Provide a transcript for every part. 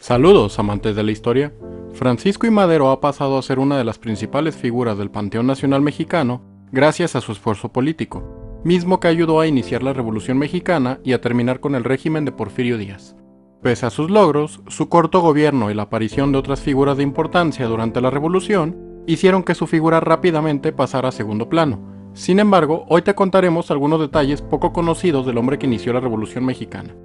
Saludos, amantes de la historia. Francisco I. Madero ha pasado a ser una de las principales figuras del Panteón Nacional Mexicano gracias a su esfuerzo político, mismo que ayudó a iniciar la Revolución Mexicana y a terminar con el régimen de Porfirio Díaz. Pese a sus logros, su corto gobierno y la aparición de otras figuras de importancia durante la Revolución hicieron que su figura rápidamente pasara a segundo plano. Sin embargo, hoy te contaremos algunos detalles poco conocidos del hombre que inició la Revolución Mexicana,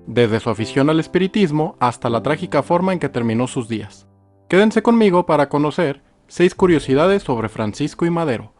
desde su afición al espiritismo hasta la trágica forma en que terminó sus días. Quédense conmigo para conocer 6 curiosidades sobre Francisco I. Madero.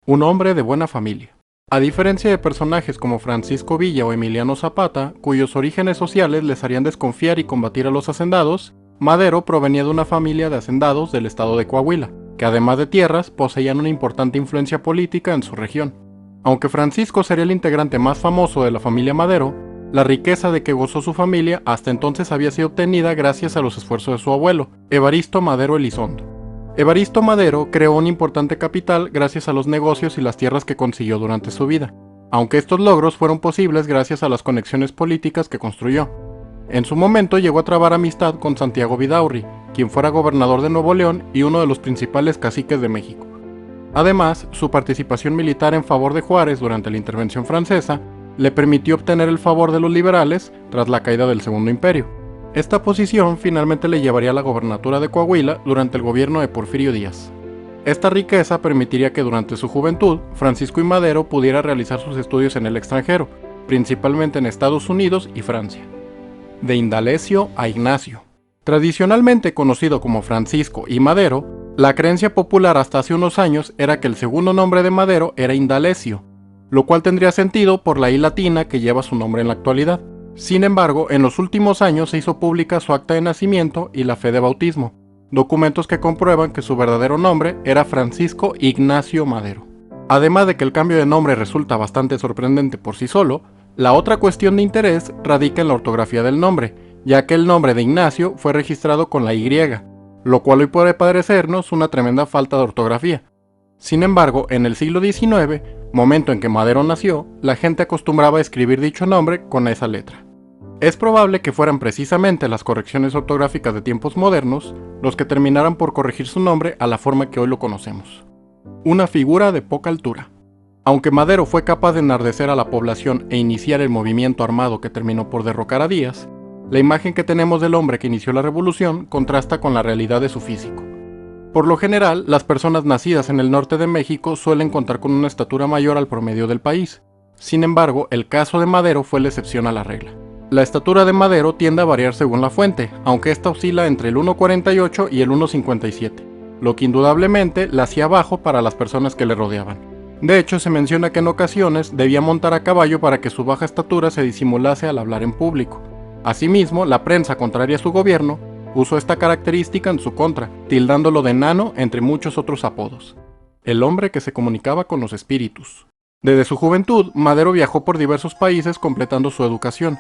Un hombre de buena familia. A diferencia de personajes como Francisco Villa o Emiliano Zapata, cuyos orígenes sociales les harían desconfiar y combatir a los hacendados, Madero provenía de una familia de hacendados del estado de Coahuila, que además de tierras, poseían una importante influencia política en su región. Aunque Francisco sería el integrante más famoso de la familia Madero, la riqueza de que gozó su familia hasta entonces había sido obtenida gracias a los esfuerzos de su abuelo, Evaristo Madero Elizondo. Evaristo Madero creó un importante capital gracias a los negocios y las tierras que consiguió durante su vida, aunque estos logros fueron posibles gracias a las conexiones políticas que construyó. En su momento llegó a trabar amistad con Santiago Vidaurri, quien fuera gobernador de Nuevo León y uno de los principales caciques de México. Además, su participación militar en favor de Juárez durante la intervención francesa le permitió obtener el favor de los liberales tras la caída del Segundo Imperio. Esta posición finalmente le llevaría a la gobernatura de Coahuila durante el gobierno de Porfirio Díaz. Esta riqueza permitiría que durante su juventud, Francisco I. Madero pudiera realizar sus estudios en el extranjero, principalmente en Estados Unidos y Francia. De Indalecio a Ignacio. Tradicionalmente conocido como Francisco I. Madero, la creencia popular hasta hace unos años era que el segundo nombre de Madero era Indalecio, lo cual tendría sentido por la I latina que lleva su nombre en la actualidad. Sin embargo, en los últimos años se hizo pública su acta de nacimiento y la fe de bautismo, documentos que comprueban que su verdadero nombre era Francisco Ignacio Madero. Además de que el cambio de nombre resulta bastante sorprendente por sí solo, la otra cuestión de interés radica en la ortografía del nombre, ya que el nombre de Ignacio fue registrado con la Y, lo cual hoy puede parecernos una tremenda falta de ortografía. Sin embargo, en el siglo XIX, momento en que Madero nació, la gente acostumbraba a escribir dicho nombre con esa letra. Es probable que fueran precisamente las correcciones ortográficas de tiempos modernos los que terminaran por corregir su nombre a la forma que hoy lo conocemos. Una figura de poca altura. Aunque Madero fue capaz de enardecer a la población e iniciar el movimiento armado que terminó por derrocar a Díaz, la imagen que tenemos del hombre que inició la revolución contrasta con la realidad de su físico. Por lo general, las personas nacidas en el norte de México suelen contar con una estatura mayor al promedio del país. Sin embargo, el caso de Madero fue la excepción a la regla. La estatura de Madero tiende a variar según la fuente, aunque esta oscila entre el 1,48 y el 1,57, lo que indudablemente la hacía bajo para las personas que le rodeaban. De hecho, se menciona que en ocasiones debía montar a caballo para que su baja estatura se disimulase al hablar en público. Asimismo, la prensa contraria a su gobierno usó esta característica en su contra, tildándolo de enano entre muchos otros apodos. El hombre que se comunicaba con los espíritus. Desde su juventud, Madero viajó por diversos países completando su educación.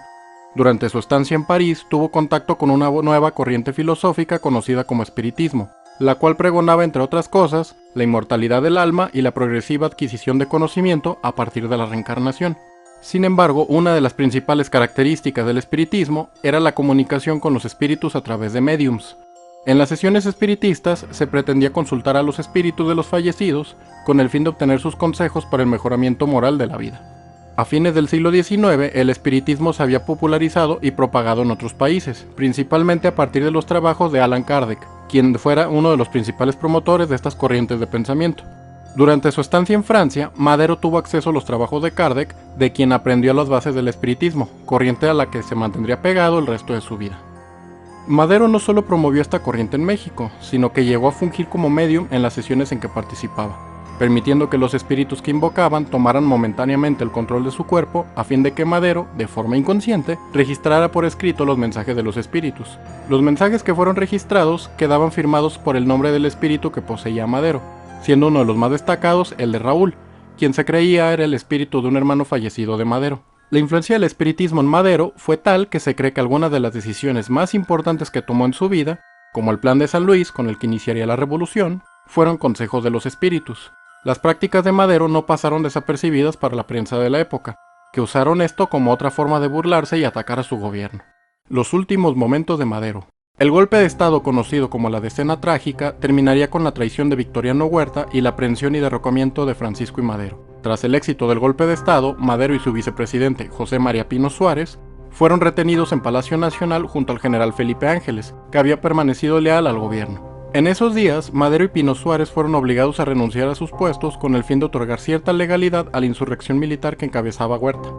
Durante su estancia en París, tuvo contacto con una nueva corriente filosófica conocida como espiritismo, la cual pregonaba, entre otras cosas, la inmortalidad del alma y la progresiva adquisición de conocimiento a partir de la reencarnación. Sin embargo, una de las principales características del espiritismo era la comunicación con los espíritus a través de médiums. En las sesiones espiritistas se pretendía consultar a los espíritus de los fallecidos con el fin de obtener sus consejos para el mejoramiento moral de la vida. A fines del siglo XIX, el espiritismo se había popularizado y propagado en otros países, principalmente a partir de los trabajos de Allan Kardec, quien fuera uno de los principales promotores de estas corrientes de pensamiento. Durante su estancia en Francia, Madero tuvo acceso a los trabajos de Kardec, de quien aprendió las bases del espiritismo, corriente a la que se mantendría pegado el resto de su vida. Madero no solo promovió esta corriente en México, sino que llegó a fungir como medium en las sesiones en que participaba, permitiendo que los espíritus que invocaban tomaran momentáneamente el control de su cuerpo a fin de que Madero, de forma inconsciente, registrara por escrito los mensajes de los espíritus. Los mensajes que fueron registrados quedaban firmados por el nombre del espíritu que poseía Madero, siendo uno de los más destacados el de Raúl, quien se creía era el espíritu de un hermano fallecido de Madero. La influencia del espiritismo en Madero fue tal que se cree que algunas de las decisiones más importantes que tomó en su vida como el Plan de San Luis, con el que iniciaría la revolución, fueron consejos de los espíritus. Las prácticas de Madero no pasaron desapercibidas para la prensa de la época, que usaron esto como otra forma de burlarse y atacar a su gobierno. Los últimos momentos de Madero. El golpe de estado conocido como la Decena Trágica terminaría con la traición de Victoriano Huerta y la aprehensión y derrocamiento de Francisco I. Madero. Tras el éxito del golpe de estado, Madero y su vicepresidente José María Pino Suárez fueron retenidos en Palacio Nacional junto al general Felipe Ángeles, que había permanecido leal al gobierno. En esos días, Madero y Pino Suárez fueron obligados a renunciar a sus puestos con el fin de otorgar cierta legalidad a la insurrección militar que encabezaba Huerta.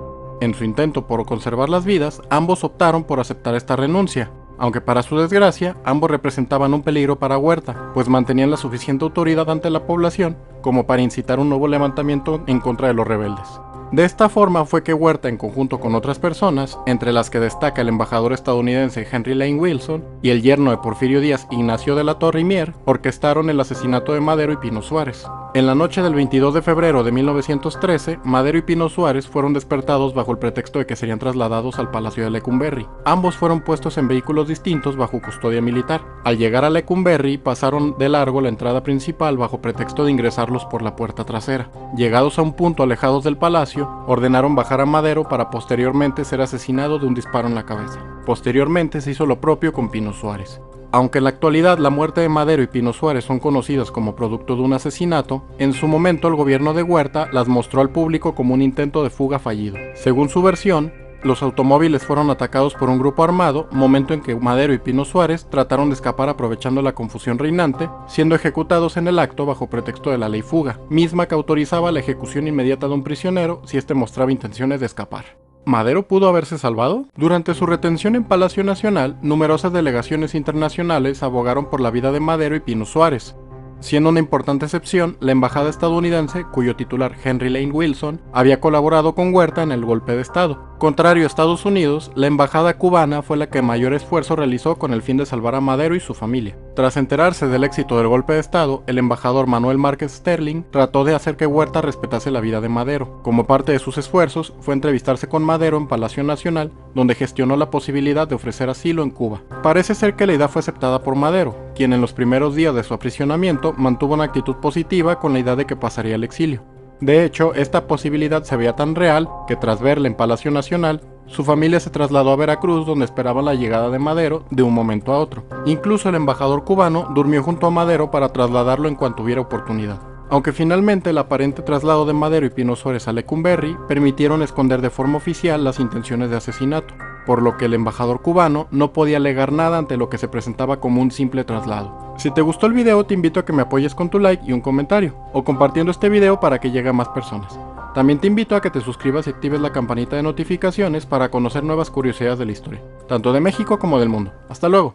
En su intento por conservar las vidas, ambos optaron por aceptar esta renuncia, aunque para su desgracia, ambos representaban un peligro para Huerta, pues mantenían la suficiente autoridad ante la población como para incitar un nuevo levantamiento en contra de los rebeldes. De esta forma fue que Huerta, en conjunto con otras personas, entre las que destaca el embajador estadounidense Henry Lane Wilson y el yerno de Porfirio Díaz, Ignacio de la Torre y Mier, orquestaron el asesinato de Madero y Pino Suárez. En la noche del 22 de febrero de 1913, Madero y Pino Suárez fueron despertados bajo el pretexto de que serían trasladados al Palacio de Lecumberri. Ambos fueron puestos en vehículos distintos bajo custodia militar. Al llegar a Lecumberri, pasaron de largo la entrada principal bajo pretexto de ingresarlos por la puerta trasera. Llegados a un punto alejados del palacio, ordenaron bajar a Madero para posteriormente ser asesinado de un disparo en la cabeza. Posteriormente se hizo lo propio con Pino Suárez. Aunque en la actualidad la muerte de Madero y Pino Suárez son conocidas como producto de un asesinato, en su momento el gobierno de Huerta las mostró al público como un intento de fuga fallido. Según su versión, los automóviles fueron atacados por un grupo armado, momento en que Madero y Pino Suárez trataron de escapar aprovechando la confusión reinante, siendo ejecutados en el acto bajo pretexto de la ley fuga, misma que autorizaba la ejecución inmediata de un prisionero si éste mostraba intenciones de escapar. ¿Madero pudo haberse salvado? Durante su retención en Palacio Nacional, numerosas delegaciones internacionales abogaron por la vida de Madero y Pino Suárez, siendo una importante excepción la embajada estadounidense, cuyo titular Henry Lane Wilson había colaborado con Huerta en el golpe de estado. Contrario a Estados Unidos, la embajada cubana fue la que mayor esfuerzo realizó con el fin de salvar a Madero y su familia. Tras enterarse del éxito del golpe de estado, el embajador Manuel Márquez Sterling trató de hacer que Huerta respetase la vida de Madero. Como parte de sus esfuerzos, fue entrevistarse con Madero en Palacio Nacional, donde gestionó la posibilidad de ofrecer asilo en Cuba. Parece ser que la idea fue aceptada por Madero, quien en los primeros días de su aprisionamiento mantuvo una actitud positiva con la idea de que pasaría al exilio. De hecho, esta posibilidad se veía tan real que tras verla en Palacio Nacional, su familia se trasladó a Veracruz, donde esperaban la llegada de Madero de un momento a otro. Incluso el embajador cubano durmió junto a Madero para trasladarlo en cuanto hubiera oportunidad. Aunque finalmente el aparente traslado de Madero y Pino Suárez a Lecumberri permitieron esconder de forma oficial las intenciones de asesinato, por lo que el embajador cubano no podía alegar nada ante lo que se presentaba como un simple traslado. Si te gustó el video, te invito a que me apoyes con tu like y un comentario, o compartiendo este video para que llegue a más personas. También te invito a que te suscribas y actives la campanita de notificaciones para conocer nuevas curiosidades de la historia, tanto de México como del mundo. ¡Hasta luego!